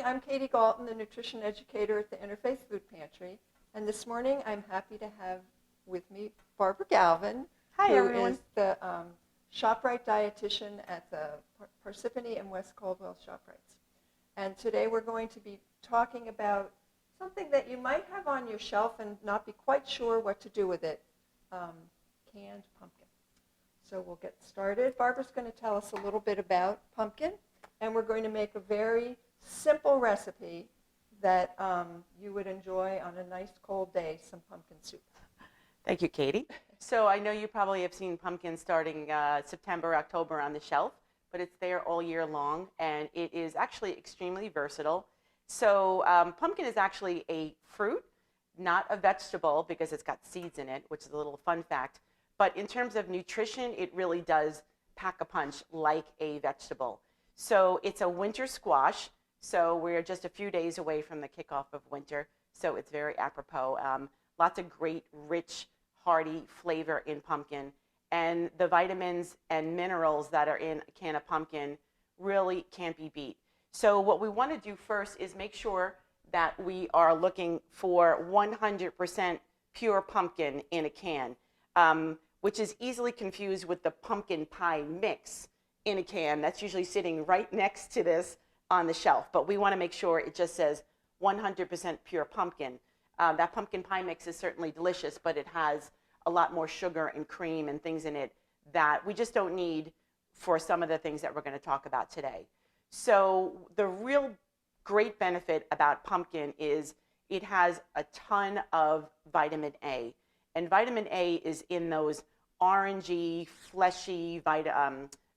I'm Katy Galton, the nutrition educator at the Interfaith Food Pantry. And this morning I'm happy to have with me Barbara Galvin, Hi, who everyone. is the ShopRite Dietitian at the Parsipanny and West Caldwell ShopRites. And today we're going to be talking about something that you might have on your shelf and not be quite sure what to do with it, canned pumpkin. So we'll get started. Barbara's going to tell us a little bit about pumpkin, and we're going to make a very simple recipe that you would enjoy on a nice cold day, some pumpkin soup. Thank you, Katie. So I know you probably have seen pumpkin starting September, October on the shelf, but it's there all year long, and it is actually extremely versatile. So pumpkin is actually a fruit, not a vegetable, because it's got seeds in it, which is a little fun fact. But in terms of nutrition, it really does pack a punch like a vegetable. So it's a winter squash. So we're just a few days away from the kickoff of winter. So it's very apropos. Lots of great, rich, hearty flavor in pumpkin. And the vitamins and minerals that are in a can of pumpkin really can't be beat. So what we want to do first is make sure that we are looking for 100% pure pumpkin in a can, which is easily confused with the pumpkin pie mix in a can. That's usually sitting right next to this on the shelf. But we want to make sure it just says 100% pure pumpkin. That pumpkin pie mix is certainly delicious, but it has a lot more sugar and cream and things in it that we just don't need for some of the things that we're going to talk about today. So the real great benefit about pumpkin is it has a ton of vitamin A. And vitamin A is in those orangey, fleshy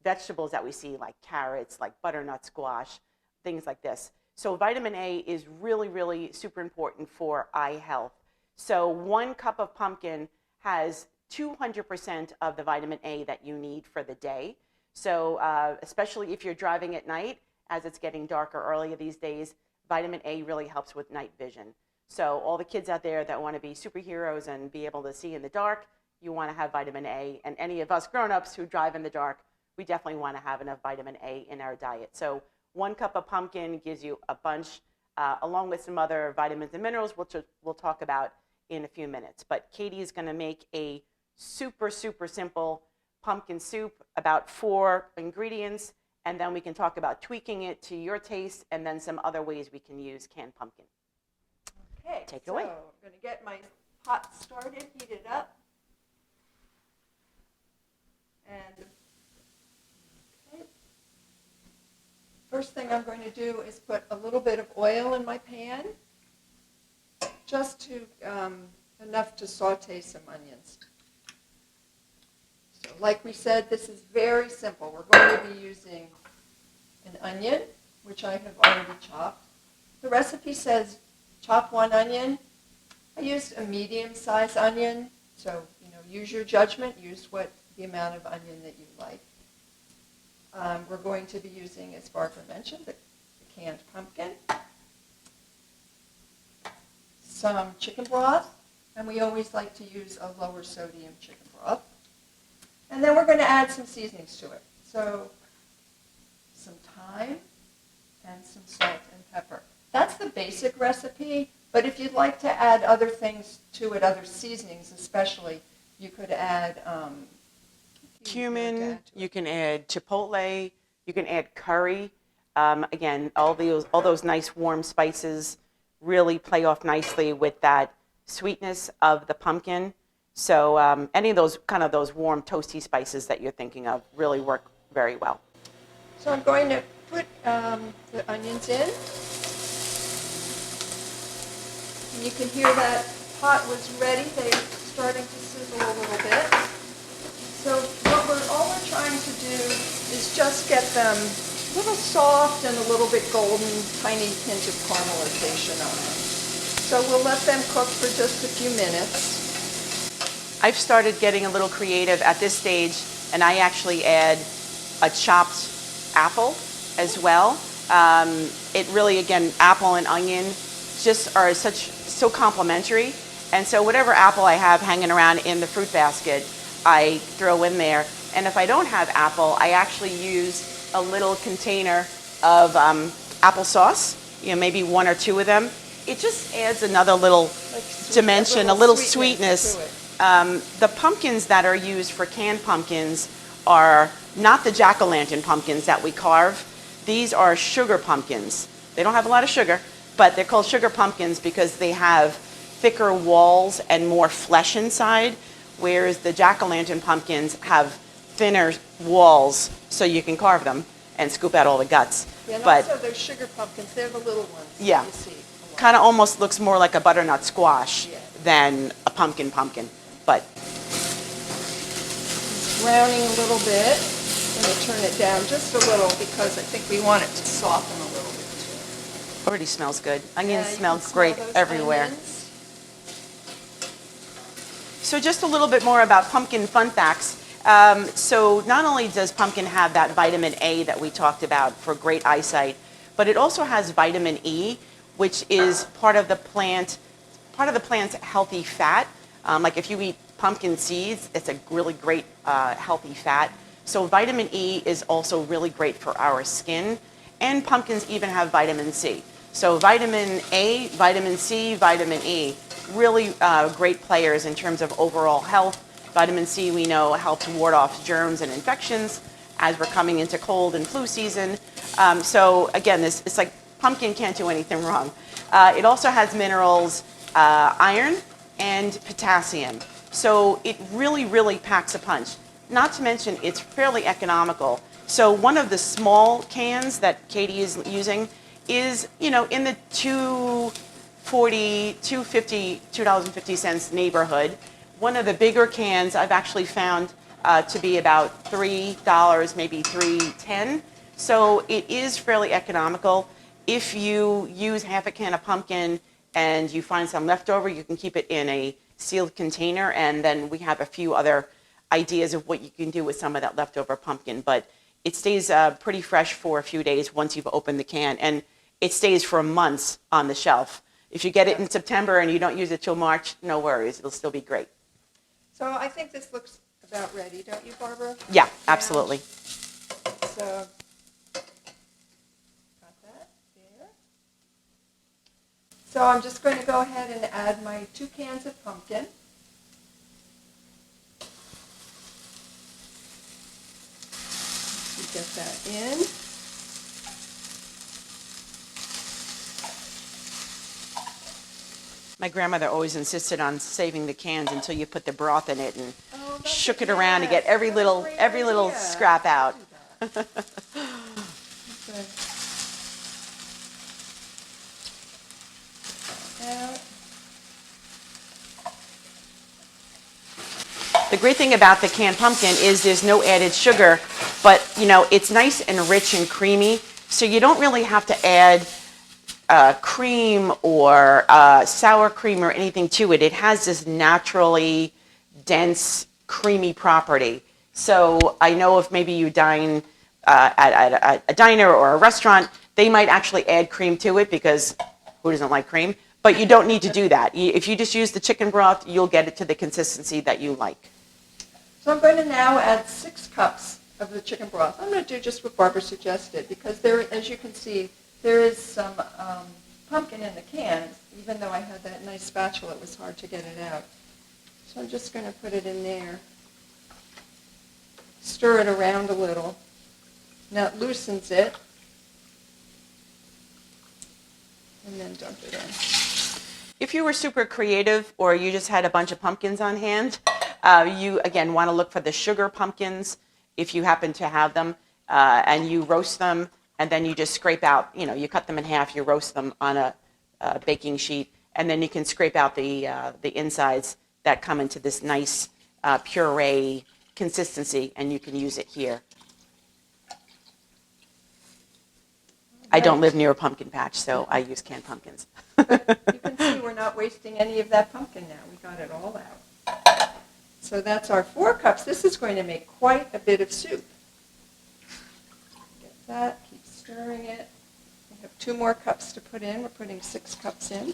vegetables that we see, like carrots, like butternut squash, things like this. So vitamin A is really, really super important for eye health. So 1 cup of pumpkin has 200% of the vitamin A that you need for the day. So especially if you're driving at night, as it's getting darker earlier these days, vitamin A really helps with night vision. So all the kids out there that want to be superheroes and be able to see in the dark, you want to have vitamin A. And any of us grown-ups who drive in the dark, we definitely want to have enough vitamin A in our diet. So 1 cup of pumpkin gives you a bunch, along with some other vitamins and minerals, which we'll talk about in a few minutes. But Katie is going to make a super, super simple pumpkin soup, about 4 ingredients, and then we can talk about tweaking it to your taste and then some other ways we can use canned pumpkin. Okay, Take it away. So I'm going to get my pot started, heat it up. And okay. First thing I'm going to do is put a little bit of oil in my pan, just to enough to saute some onions. So like we said, this is very simple. We're going to be using an onion, which I have already chopped. The recipe says chop 1 onion. I used a medium-sized onion, so use your judgment. Use the amount of onion that you like. We're going to be using, as Barbara mentioned, the canned pumpkin, some chicken broth, and we always like to use a lower sodium chicken broth. And then we're going to add some seasonings to it. So some thyme and some salt and pepper. That's the basic recipe, but if you'd like to add other things to it, other seasonings especially, you could add cumin, you can add chipotle, you can add curry. Again, all those nice warm spices really play off nicely with that sweetness of the pumpkin. So any of those those warm toasty spices that you're thinking of really work very well. So I'm going to put the onions in. And you can hear that pot was ready. They're starting to sizzle a little bit. So all we're trying to do is just get them a little soft and a little bit golden, tiny hint of caramelization on them. So we'll let them cook for just a few minutes. I've started getting a little creative at this stage, and I actually add a chopped apple as well. It really, again, apple and onion just are so complementary. And so whatever apple I have hanging around in the fruit basket, I throw in there. And if I don't have apple, I actually use a little container of applesauce. maybe one or two of them, it just adds another little Like dimension, a little sweetness sweetness. to it. The pumpkins that are used for canned pumpkins are not the jack-o'-lantern pumpkins that we carve. These are sugar pumpkins. They don't have a lot of sugar, but they're called sugar pumpkins because they have thicker walls and more flesh inside, whereas the jack-o'-lantern pumpkins have thinner walls so you can carve them and scoop out all the guts. Yeah, and But also those sugar pumpkins, they're the little ones yeah, that you see a lot. kind of almost looks more like a butternut squash Yeah. than a pumpkin. But Browning a little bit. I'm going to turn it down just a little because I think we want it to soften a little bit too. already smells good. Yeah, Onions you smell can great those everywhere. onions. So just a little bit more about pumpkin fun facts. So not only does pumpkin have that vitamin A that we talked about for great eyesight, but it also has vitamin E, which is part of the plant's healthy fat. Like if you eat pumpkin seeds, it's a really great healthy fat. So vitamin E is also really great for our skin, and pumpkins even have vitamin C. So vitamin A, vitamin C, vitamin E, really great players in terms of overall health. Vitamin C, we know, helps ward off germs and infections as we're coming into cold and flu season. So again, it's like pumpkin can't do anything wrong. It also has minerals, iron and potassium. So it really, really packs a punch. Not to mention, it's fairly economical. So one of the small cans that Katy is using is, in the $2.40, $2.50 neighborhood. One of the bigger cans I've actually found to be about $3, maybe $3.10. So it is fairly economical. If you use half a can of pumpkin and you find some leftover, you can keep it in a sealed container, and then we have a few other ideas of what you can do with some of that leftover pumpkin. But it stays pretty fresh for a few days once you've opened the can, and it stays for months on the shelf. If you get it in September and you don't use it till March, no worries, it'll still be great. So I think this looks about ready, don't you, Barbara? Yeah, absolutely. So, got that there. So I'm just going to go ahead and add my 2 cans of pumpkin. Get that in. My grandmother always insisted on saving the cans until you put the broth in it and shook it yeah, around to get every little idea. scrap out. Okay. Out. The great thing about the canned pumpkin is there's no added sugar, but it's nice and rich and creamy, so you don't really have to add cream or sour cream or anything to it. It has this naturally dense, creamy property. So I know if maybe you dine at a diner or a restaurant, they might actually add cream to it because who doesn't like cream? But you don't need to do that. If you just use the chicken broth, you'll get it to the consistency that you like. So I'm going to now add 6 cups of the chicken broth. I'm going to do just what Barbara suggested because there, as you can see, there is some pumpkin in the can. Even though I had that nice spatula, it was hard to get it out. So I'm just going to put it in there. Stir it around a little. Now it loosens it. And then dump it in. If you were super creative or you just had a bunch of pumpkins on hand, you, again, want to look for the sugar pumpkins if you happen to have them, and you roast them, and then you just scrape out, you cut them in half, you roast them on a baking sheet, and then you can scrape out the insides that come into this nice puree consistency, and you can use it here. I don't live near a pumpkin patch, so I use canned pumpkins. But you can see we're not wasting any of that pumpkin now. We got it all out. So that's our 4 cups. This is going to make quite a bit of soup. Get that, keep stirring it. We have 2 more cups to put in. We're putting 6 cups in.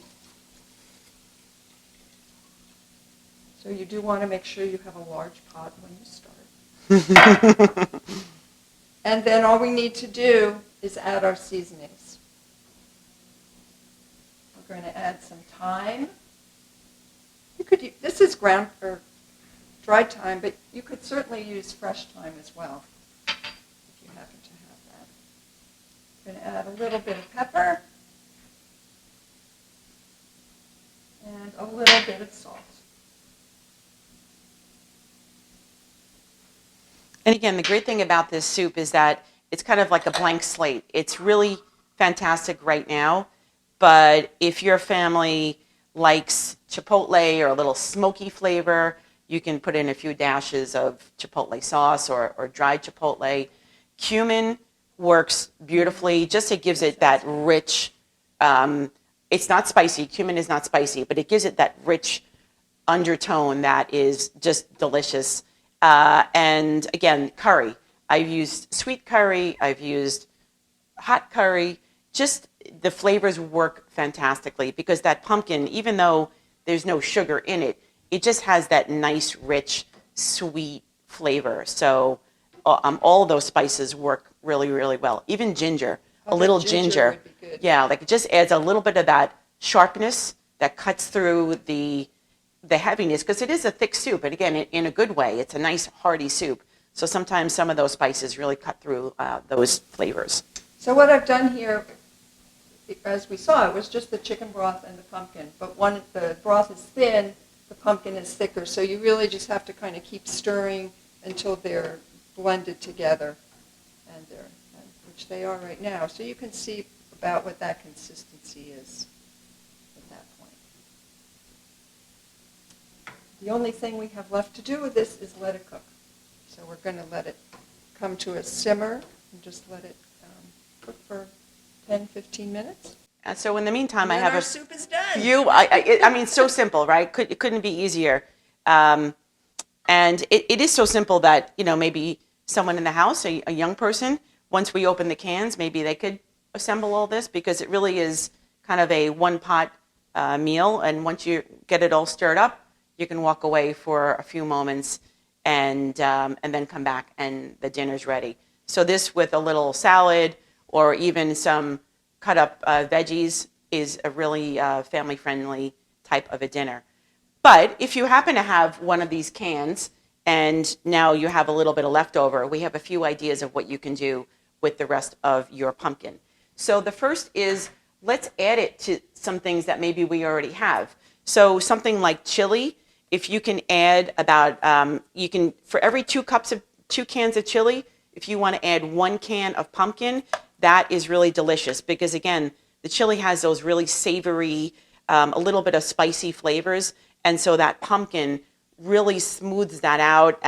So you do want to make sure you have a large pot when you start. And then all we need to do is add our seasonings. We're going to add some thyme. This is ground or dried thyme, but you could certainly use fresh thyme as well if you happen to have that. We're going to add a little bit of pepper and a little bit of salt. And again, the great thing about this soup is that it's kind of like a blank slate. It's really fantastic right now, but if your family likes chipotle or a little smoky flavor, you can put in a few dashes of chipotle sauce or dried chipotle. Cumin works beautifully. Just it gives it that rich, it's not spicy. Cumin is not spicy, but it gives it that rich undertone that is just delicious. And again, curry. I've used sweet curry. I've used hot curry. Just the flavors work fantastically because that pumpkin, even though there's no sugar in it, it just has that nice, rich, sweet flavor. So all those spices work really, really well. Even ginger, a little ginger. Would be good. Yeah, like it just adds a little bit of that sharpness that cuts through the heaviness, because it is a thick soup, but again, in a good way. It's a nice hearty soup. So sometimes some of those spices really cut through those flavors. So what I've done here, as we saw, it was just the chicken broth and the pumpkin. But the broth is thin, the pumpkin is thicker. So you really just have to kind of keep stirring until they're blended together, which they are right now. So you can see about what that consistency is. The only thing we have left to do with this is let it cook. So we're going to let it come to a simmer and just let it cook for 10, 15 minutes. So in the meantime, And I have our soup is done. I mean, it's so simple, right? It couldn't be easier. And it is so simple that, maybe someone in the house, a young person, once we open the cans, maybe they could assemble all this, because it really is kind of a one-pot meal. And once you get it all stirred up, you can walk away for a few moments and then come back and the dinner's ready. So this with a little salad or even some cut up veggies is a really family-friendly type of a dinner. But if you happen to have one of these cans and now you have a little bit of leftover, we have a few ideas of what you can do with the rest of your pumpkin. So the first is, let's add it to some things that maybe we already have. So something like chili. If you can add about, for every 2 cans of chili, if you want to add 1 can of pumpkin, that is really delicious, because again, the chili has those really savory, a little bit of spicy flavors. And so that pumpkin really smooths that out,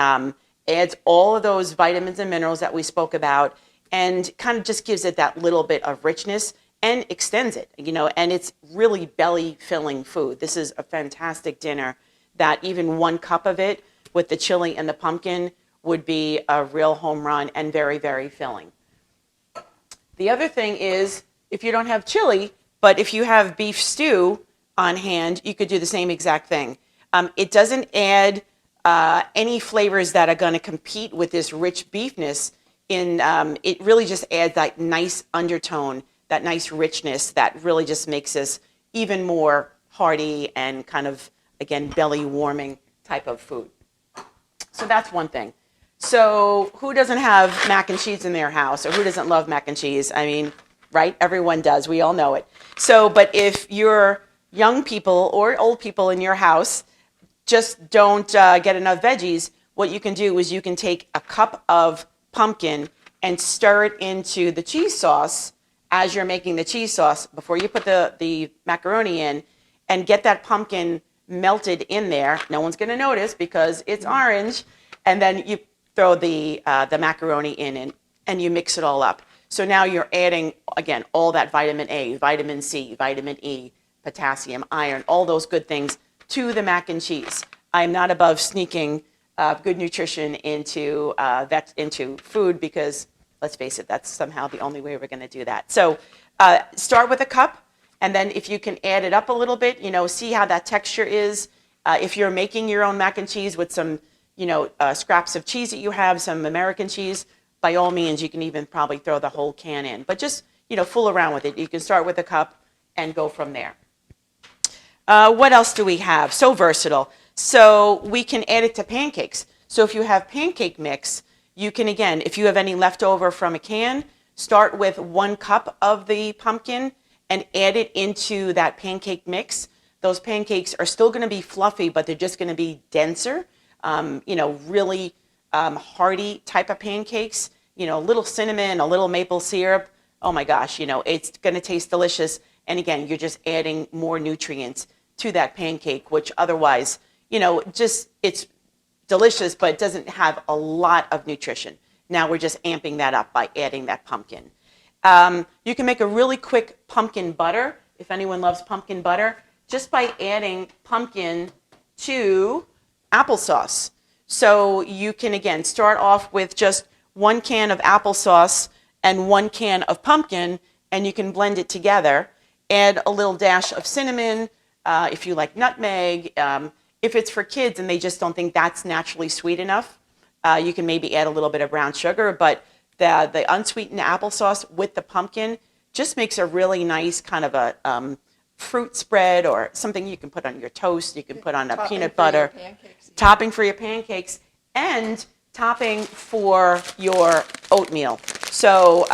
adds all of those vitamins and minerals that we spoke about, and kind of just gives it that little bit of richness and extends it, and it's really belly filling food. This is a fantastic dinner that even 1 cup of it with the chili and the pumpkin would be a real home run and very, very filling. The other thing is, if you don't have chili, but if you have beef stew on hand, you could do the same exact thing. It doesn't add any flavors that are going to compete with this rich beefness. It really just adds that nice undertone, that nice richness that really just makes this even more hearty and kind of, again, belly warming type of food. So that's one thing. So who doesn't have mac and cheese in their house, or who doesn't love mac and cheese? I mean, right? Everyone does. We all know it. So, but if you're young people or old people in your house just don't get enough veggies, what you can do is you can take a cup of pumpkin and stir it into the cheese sauce as you're making the cheese sauce before you put the macaroni in, and get that pumpkin melted in there. No one's going to notice because it's orange. And then you throw the macaroni in and you mix it all up. So now you're adding, again, all that vitamin A, vitamin C, vitamin E, potassium, iron, all those good things to the mac and cheese. I'm not above sneaking good nutrition into food, because let's face it, that's somehow the only way we're going to do that. So start with a cup, and then if you can add it up a little bit, see how that texture is. If you're making your own mac and cheese with some, scraps of cheese that you have, some American cheese, by all means, you can even probably throw the whole can in. But just, fool around with it. You can start with a cup and go from there. What else do we have? So versatile. So we can add it to pancakes. So if you have pancake mix, you can, again, if you have any leftover from a can, start with 1 cup of the pumpkin and add it into that pancake mix. Those pancakes are still going to be fluffy, but they're just going to be denser, really hearty type of pancakes. A little cinnamon, a little maple syrup. Oh my gosh, it's going to taste delicious. And again, you're just adding more nutrients to that pancake, which otherwise, it's delicious, but it doesn't have a lot of nutrition. Now we're just amping that up by adding that pumpkin. You can make a really quick pumpkin butter, if anyone loves pumpkin butter, just by adding pumpkin to applesauce. So you can, again, start off with just 1 can of applesauce and 1 can of pumpkin, and you can blend it together. Add a little dash of cinnamon, if you like nutmeg. If it's for kids and they just don't think that's naturally sweet enough, you can maybe add a little bit of brown sugar, but the unsweetened applesauce with the pumpkin just makes a really nice kind of a fruit spread, or something you can put on your toast. You can put on a peanut butter. Topping for your pancakes, and topping for your oatmeal. So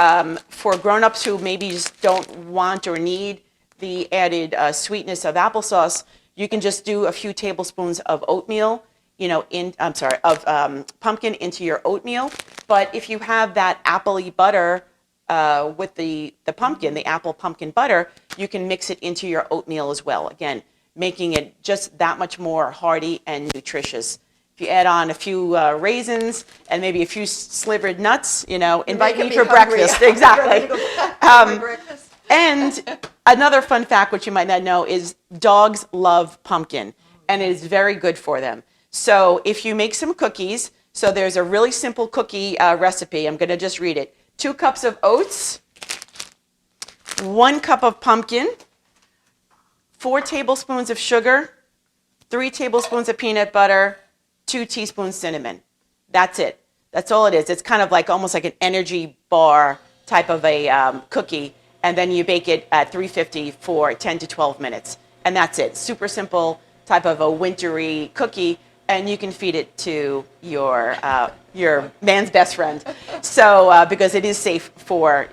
for grown-ups who maybe just don't want or need the added sweetness of applesauce, you can just do a few tablespoons of oatmeal, pumpkin into your oatmeal. But if you have that appley butter with the pumpkin, the apple pumpkin butter, you can mix it into your oatmeal as well. Again, making it just that much more hearty and nutritious. If you add on a few raisins and maybe a few slivered nuts, invite me for breakfast. Exactly. And another fun fact, which you might not know, is dogs love pumpkin, and it is very good for them. So if you make some cookies, so there's a really simple cookie recipe. I'm going to just read it. 2 cups of oats, 1 cup of pumpkin, 4 tablespoons of sugar, 3 tablespoons of peanut butter, 2 teaspoons cinnamon. That's it. That's all it is. It's kind of like almost like an energy bar type of a cookie, and then you bake it at 350 for 10 to 12 minutes. And that's it. Super simple type of a wintry cookie, and you can feed it to your man's best friend. So because it is safe for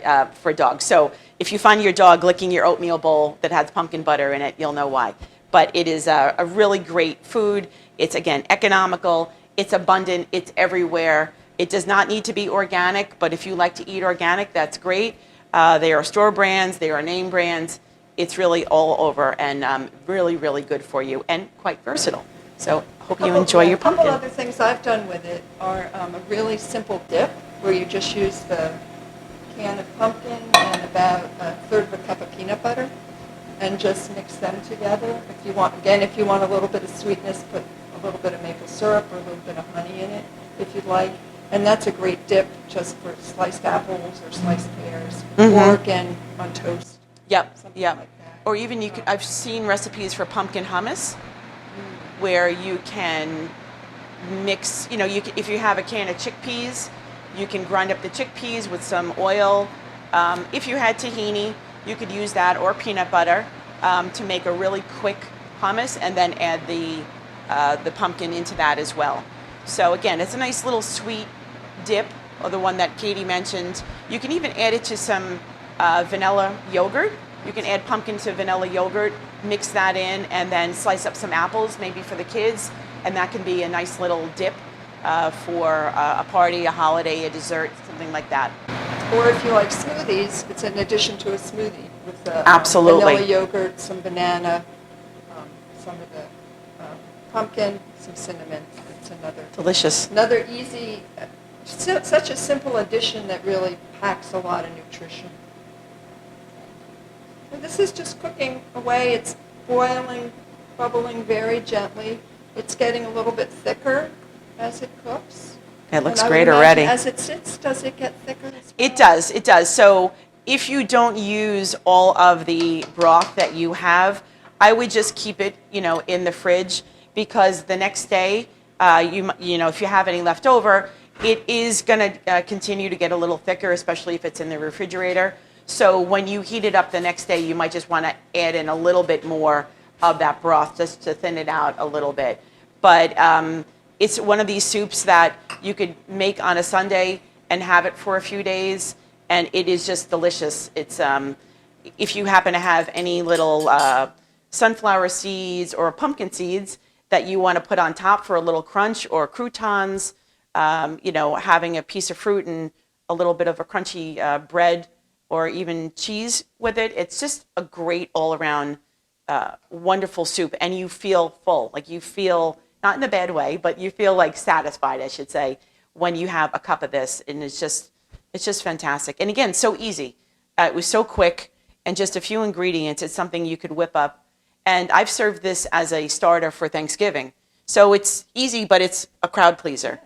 dogs. So if you find your dog licking your oatmeal bowl that has pumpkin butter in it, you'll know why. But it is a really great food. It's, again, economical. It's abundant. It's everywhere. It does not need to be organic, but if you like to eat organic, that's great. They are store brands. They are name brands. It's really all over, and really, really good for you, and quite versatile. So hope you enjoy your pumpkin. A couple other things I've done with it are a really simple dip, where you just use the can of pumpkin and about 1/3 of a cup of peanut butter, and just mix them together. If you want a little bit of sweetness, put a little bit of maple syrup or a little bit of honey in it, if you'd like. And that's a great dip just for sliced apples or sliced pears, or again on toast. Yep. Something like that. Or even I've seen recipes for pumpkin hummus, where you can mix. If you have a can of chickpeas, you can grind up the chickpeas with some oil. If you had tahini, you could use that, or peanut butter, to make a really quick hummus, and then add the pumpkin into that as well. So again, it's a nice little sweet dip, or the one that Katy mentioned. You can even add it to some vanilla yogurt. You can add pumpkin to vanilla yogurt, mix that in, and then slice up some apples, maybe for the kids, and that can be a nice little dip for a party, a holiday, a dessert, something like that. Or if you like smoothies, it's an addition to a smoothie with Absolutely. Vanilla yogurt, some banana, some of the pumpkin, some cinnamon. It's delicious. Another easy, such a simple addition that really packs a lot of nutrition. And this is just cooking away. It's boiling, bubbling very gently. It's getting a little bit thicker as it cooks. It looks great already. As it sits, does it get thicker as well? It does. It does. So if you don't use all of the broth that you have, I would just keep it, in the fridge, because the next day, if you have any left over, it is going to continue to get a little thicker, especially if it's in the refrigerator. So when you heat it up the next day, you might just want to add in a little bit more of that broth just to thin it out a little bit. But it's one of these soups that you could make on a Sunday and have it for a few days, and it is just delicious. It's if you happen to have any little sunflower seeds or pumpkin seeds that you want to put on top for a little crunch, or croutons, having a piece of fruit and a little bit of a crunchy bread or even cheese with it. It's just a great all-around wonderful soup, and you feel full. Like you feel, not in a bad way, but you feel like satisfied, I should say, when you have a cup of this, and it's just fantastic. And again, so easy. It was so quick, and just a few ingredients. It's something you could whip up. And I've served this as a starter for Thanksgiving. So it's easy, but it's a crowd pleaser.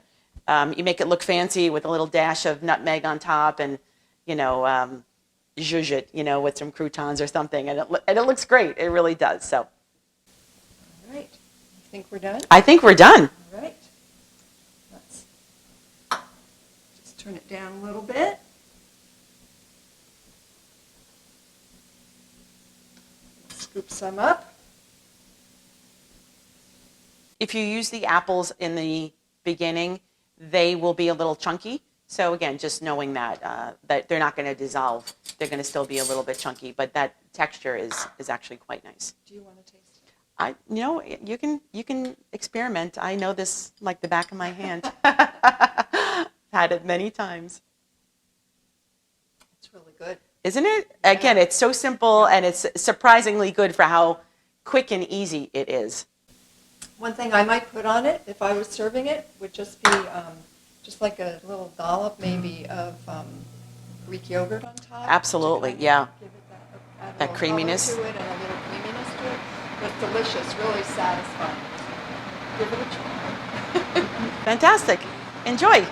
You make it look fancy with a little dash of nutmeg on top, and zhuzh it, with some croutons or something, and it looks great. It really does. So, All right. I think we're done. I think we're done. All right. Let's just turn it down a little bit. Scoop some up. If you use the apples in the beginning, they will be a little chunky. So again, just knowing that they're not going to dissolve, they're going to still be a little bit chunky, but that texture is actually quite nice. Do you want to taste it? You can experiment. I know this like the back of my hand. Had it many times. It's really good. Isn't it? Again, it's so simple, and it's surprisingly good for how quick and easy it is. One thing I might put on it, if I was serving it, would just be just like a little dollop maybe of Greek yogurt on top. Absolutely, to kind of yeah. Give it add a That little creaminess. color to it and a little creaminess to it. But it's delicious, really satisfying. Give it a try. Fantastic. Enjoy.